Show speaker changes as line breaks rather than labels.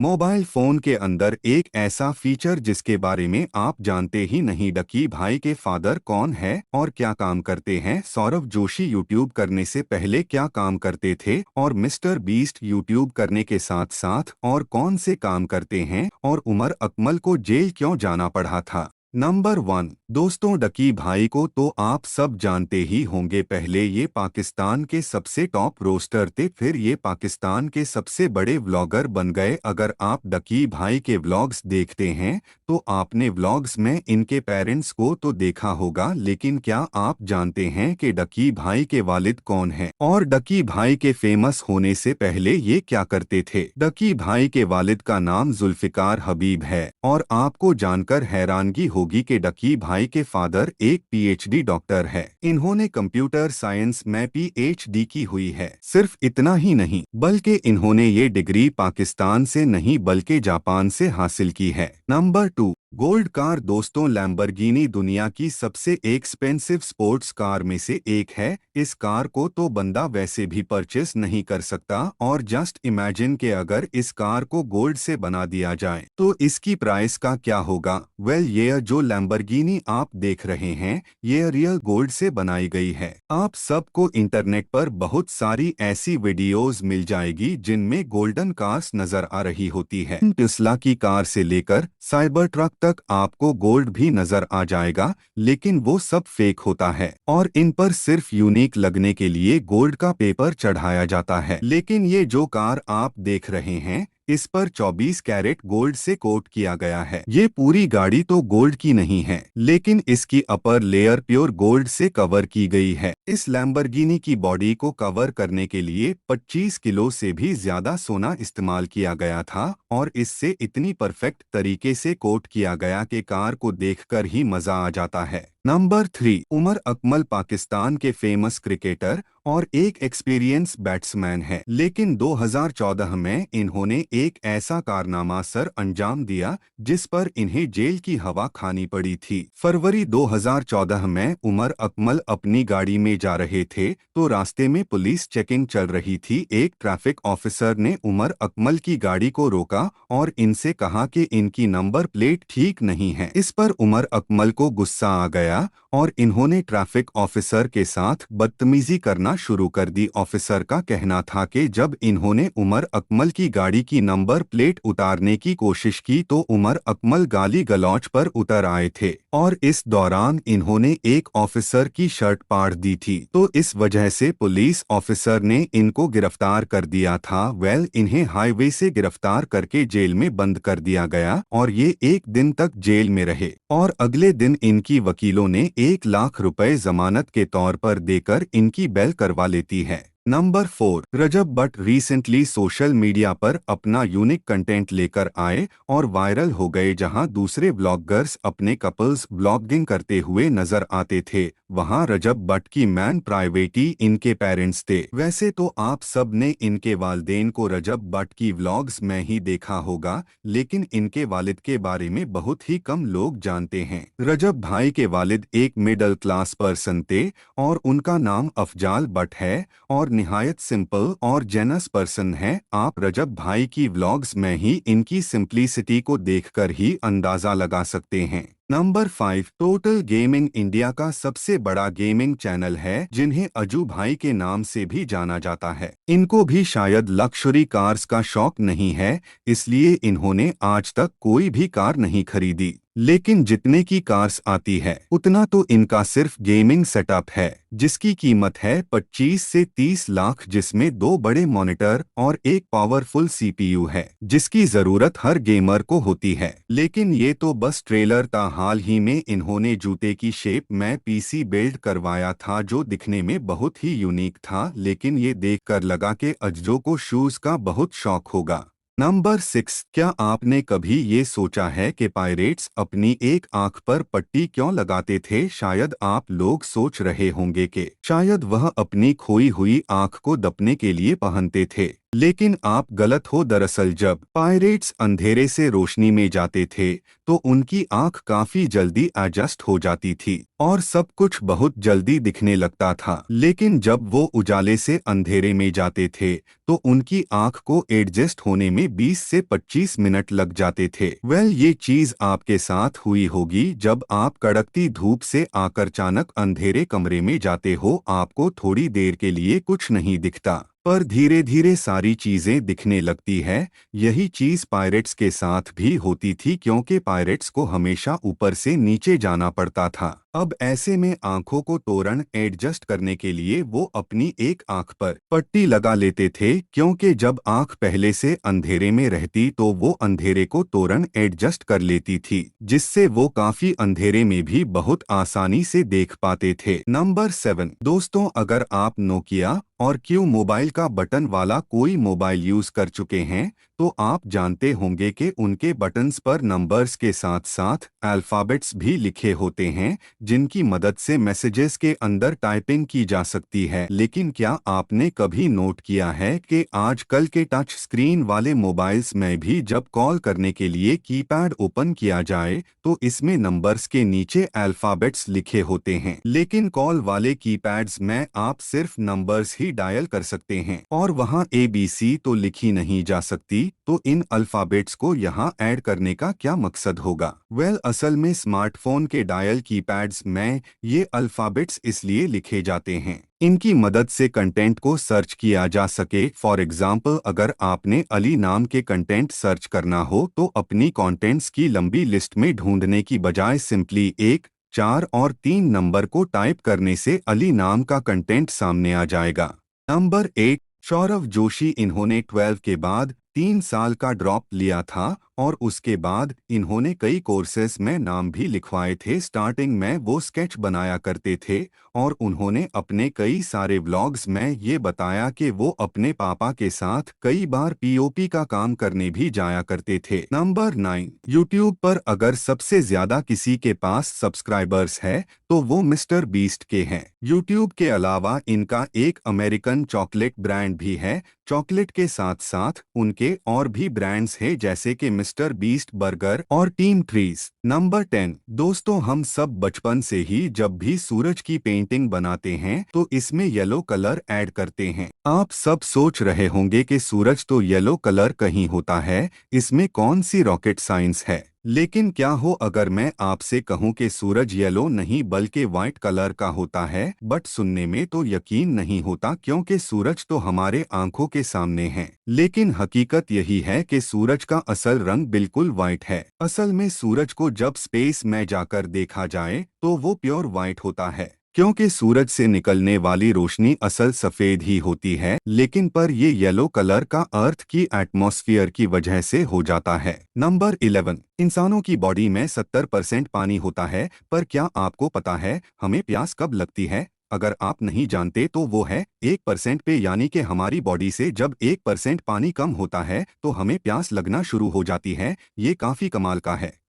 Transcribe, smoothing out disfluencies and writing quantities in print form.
Mobile phone के अंदर एक ऐसा फीचर जिसके बारे में आप जानते ही नहीं। डकी भाई के फादर कौन है और क्या काम करते हैं? सौरव जोशी यूट्यूब करने से पहले क्या काम करते थे और मिस्टर बीस्ट यूट्यूब करने के साथ साथ और कौन से काम करते हैं? और उमर अकमल को जेल क्यों जाना पड़ा था? नंबर 1। दोस्तों, डकी भाई को तो आप सब जानते ही होंगे। पहले ये पाकिस्तान के सबसे टॉप रोस्टर थे, फिर ये पाकिस्तान के सबसे बड़े व्लॉगर बन गए। अगर आप डकी भाई के व्लॉग्स देखते हैं तो आपने व्लॉग्स में इनके पेरेंट्स को तो देखा होगा, लेकिन क्या आप जानते हैं कि डकी भाई के वालिद कौन हैं और डकी भाई के फेमस होने से पहले ये क्या करते थे? डकी भाई के वालिद का नाम जुल्फिकार हबीब है और आपको जानकर हैरानगी होगी कि डकी भाई के फादर एक पीएचडी डॉक्टर है। इन्होंने कंप्यूटर साइंस में पीएचडी की हुई है। सिर्फ इतना ही नहीं, बल्कि इन्होंने ये डिग्री पाकिस्तान से नहीं बल्कि जापान से हासिल की है। नंबर 2। Gold car. दोस्तों, लैम्बोर्गिनी दुनिया की सबसे एक्सपेंसिव स्पोर्ट्स कार में से एक है। इस कार को तो बंदा वैसे भी परचेस नहीं कर सकता और जस्ट इमेजिन कि अगर इस कार को गोल्ड से बना दिया जाए तो इसकी प्राइस का क्या होगा? वेल, ये जो लैम्बोर्गिनी आप देख रहे हैं ये रियल गोल्ड से बनाई गई है। आप सबको इंटरनेट पर बहुत सारी ऐसी वीडियोस मिल जाएगी जिनमें गोल्डन कार्स नजर आ रही होती है। टेस्ला की कार से लेकर साइबर ट्रक तक आपको गोल्ड भी नजर आ जाएगा, लेकिन वो सब फेक होता है और इन पर सिर्फ यूनिक लगने के लिए गोल्ड का पेपर चढ़ाया जाता है। लेकिन ये जो कार आप देख रहे हैं इस पर 24 कैरेट गोल्ड से कोट किया गया है। ये पूरी गाड़ी तो गोल्ड की नहीं है, लेकिन इसकी अपर लेयर प्योर गोल्ड से कवर की गई है। इस लैम्बोर्गिनी की बॉडी को कवर करने के लिए 25 किलो से भी ज्यादा सोना इस्तेमाल किया गया था और इससे इतनी परफेक्ट तरीके से कोट किया गया कि कार को देखकर ही मजा आ जाता है। नंबर 3। उमर अकमल पाकिस्तान के फेमस क्रिकेटर और एक एक्सपीरियंस बैट्समैन है, लेकिन 2014 में इन्होंने एक ऐसा कारनामा सर अंजाम दिया जिस पर इन्हें जेल की हवा खानी पड़ी थी। फरवरी 2014 में उमर अकमल अपनी गाड़ी में जा रहे थे तो रास्ते में पुलिस चेकिंग चल रही थी। एक ट्रैफिक ऑफिसर ने उमर अकमल की गाड़ी को रोका और इनसे कहा कि इनकी नंबर प्लेट ठीक नहीं है। इस पर उमर अकमल को गुस्सा आ गया और इन्होंने ट्रैफिक ऑफिसर के साथ बदतमीजी करना शुरू कर दी। ऑफिसर का कहना था कि जब इन्होंने उमर अकमल की गाड़ी की नंबर प्लेट उतारने की कोशिश की तो उमर अकमल गाली गलौच पर उतर आए थे और इस दौरान इन्होंने एक ऑफिसर की शर्ट फाड़ दी थी, तो इस वजह से पुलिस ऑफिसर ने इनको गिरफ्तार कर दिया था। वेल, इन्हें हाईवे से गिरफ्तार करके जेल में बंद कर दिया गया और ये एक दिन तक जेल में रहे और अगले दिन इनकी वकीलों ने 1 लाख रुपए जमानत के तौर पर देकर इनकी बेल करवा लेती है। नंबर 4। रजब भट्ट रिसेंटली सोशल मीडिया पर अपना यूनिक कंटेंट लेकर आए और वायरल हो गए। जहां दूसरे ब्लॉगर्स अपने कपल्स ब्लॉगिंग करते हुए नजर आते थे, वहां रजब भट्ट की मैन प्राइवेटी इनके पेरेंट्स थे। वैसे तो आप सब ने इनके वालिदैन को रजब भट्ट की व्लॉग्स में ही देखा होगा, लेकिन इनके वालिद के बारे में बहुत ही कम लोग जानते हैं। रजब भाई के वालिद एक मिडिल क्लास पर्सन थे और उनका नाम अफजाल भट्ट है और निहायत सिंपल और जेनस पर्सन है। आप रजब भाई की व्लॉग्स में ही इनकी सिंप्लिसिटी को देखकर ही अंदाजा लगा सकते हैं। नंबर 5। टोटल गेमिंग इंडिया का सबसे बड़ा गेमिंग चैनल है, जिन्हें अजू भाई के नाम से भी जाना जाता है। इनको भी शायद लग्जरी कार्स का शौक नहीं है, इसलिए इन्होंने आज तक कोई भी कार नहीं खरीदी, लेकिन जितने की कार्स आती है उतना तो इनका सिर्फ गेमिंग सेटअप है, जिसकी कीमत है 25 से 30 लाख, जिसमें 2 बड़े मॉनिटर और एक पावरफुल सीपीयू है, जिसकी जरूरत हर गेमर को होती है। लेकिन ये तो बस ट्रेलर था। हाल ही में इन्होंने जूते की शेप में पीसी बिल्ड करवाया था जो दिखने में बहुत ही यूनिक था, लेकिन ये देखकर लगा कि अज्जो को शूज का बहुत शौक होगा। नंबर 6। क्या आपने कभी ये सोचा है कि पायरेट्स अपनी एक आंख पर पट्टी क्यों लगाते थे? शायद आप लोग सोच रहे होंगे कि शायद वह अपनी खोई हुई आंख को दबने के लिए पहनते थे, लेकिन आप गलत हो। दरअसल जब पायरेट्स अंधेरे से रोशनी में जाते थे तो उनकी आंख काफी जल्दी एडजस्ट हो जाती थी और सब कुछ बहुत जल्दी दिखने लगता था। लेकिन जब वो उजाले से अंधेरे में जाते थे तो उनकी आंख को एडजस्ट होने में 20 से 25 मिनट लग जाते थे। ये चीज आपके साथ हुई होगी जब आप कड़कती धूप से आकर अचानक अंधेरे कमरे में जाते हो। आपको थोड़ी देर के लिए कुछ नहीं दिखता पर धीरे धीरे सारी चीजें दिखने लगती है। यही चीज पायरेट्स के साथ भी होती थी क्योंकि पायरेट्स को हमेशा ऊपर से नीचे जाना पड़ता था। अब ऐसे में आंखों को तोरण एडजस्ट करने के लिए वो अपनी एक आंख पर पट्टी लगा लेते थे क्योंकि जब आंख पहले से अंधेरे में रहती तो वो अंधेरे को तोरण एडजस्ट कर लेती थी जिससे वो काफी अंधेरे में भी बहुत आसानी से देख पाते थे। नंबर 7 दोस्तों, अगर आप नोकिया और क्यू मोबाइल का बटन वाला कोई मोबाइल यूज कर चुके हैं तो आप जानते होंगे कि उनके बटन्स पर नंबर्स के साथ साथ अल्फाबेट्स भी लिखे होते हैं जिनकी मदद से मैसेजेस के अंदर टाइपिंग की जा सकती है। लेकिन क्या आपने कभी नोट किया है कि आजकल के टच स्क्रीन वाले मोबाइल्स में भी जब कॉल करने के लिए कीपैड ओपन किया जाए तो इसमें नंबर्स के नीचे अल्फाबेट्स लिखे होते हैं, लेकिन कॉल वाले कीपैड्स में आप सिर्फ नंबर्स ही डायल कर सकते हैं और वहां ABC तो लिखी नहीं जा सकती। तो इन अल्फाबेट्स को यहाँ ऐड करने का क्या मकसद होगा? असल में स्मार्टफोन के डायल कीपैड्स में ये अल्फाबेट्स इसलिए लिखे जाते हैं इनकी मदद से कंटेंट को सर्च किया जा सके। फॉर एग्जाम्पल, अगर आपने अली नाम के कंटेंट सर्च करना हो तो अपनी कंटेंट्स की लंबी लिस्ट में ढूंढने की बजाय सिंपली 1, 4 और 3 नंबर को टाइप करने से अली नाम का कंटेंट सामने आ जाएगा। नंबर 8 सौरव जोशी। इन्होंने 12 के बाद 3 साल का ड्रॉप लिया था और उसके बाद इन्होंने कई कोर्सेस में नाम भी लिखवाए थे। स्टार्टिंग में वो स्केच बनाया करते थे और उन्होंने अपने कई सारे व्लॉग्स में ये बताया कि वो अपने पापा के साथ कई बार POP का काम करने भी जाया करते थे। नंबर 9 यूट्यूब पर अगर सबसे ज्यादा किसी के पास सब्सक्राइबर्स है तो वो मिस्टर बीस्ट के हैं। यूट्यूब के अलावा इनका एक अमेरिकन चॉकलेट ब्रांड भी है। चॉकलेट के साथ साथ उनके और भी ब्रांड्स हैं जैसे कि मिस्टर बीस्ट बर्गर और टीम ट्रीज। नंबर 10 दोस्तों, हम सब बचपन से ही जब भी सूरज की पेंटिंग बनाते हैं तो इसमें येलो कलर ऐड करते हैं। आप सब सोच रहे होंगे कि सूरज तो येलो कलर कहीं होता है, इसमें कौन सी रॉकेट साइंस है। लेकिन क्या हो अगर मैं आपसे कहूं कि सूरज येलो नहीं बल्कि व्हाइट कलर का होता है। बट सुनने में तो यकीन नहीं होता क्योंकि सूरज तो हमारे आंखों के सामने है, लेकिन हकीकत यही है कि सूरज का असल रंग बिल्कुल व्हाइट है। असल में सूरज को जब स्पेस में जाकर देखा जाए तो वो प्योर व्हाइट होता है क्योंकि सूरज से निकलने वाली रोशनी असल सफेद ही होती है, लेकिन पर ये येलो कलर का अर्थ की एटमॉस्फेयर की वजह से हो जाता है। नंबर 11 इंसानों की बॉडी में 70% पानी होता है, पर क्या आपको पता है हमें प्यास कब लगती है? अगर आप नहीं जानते तो वो है 1% पे, यानी कि हमारी बॉडी से जब 1% पानी कम होता है तो हमें प्यास लगना शुरू हो जाती है। ये काफी कमाल का है।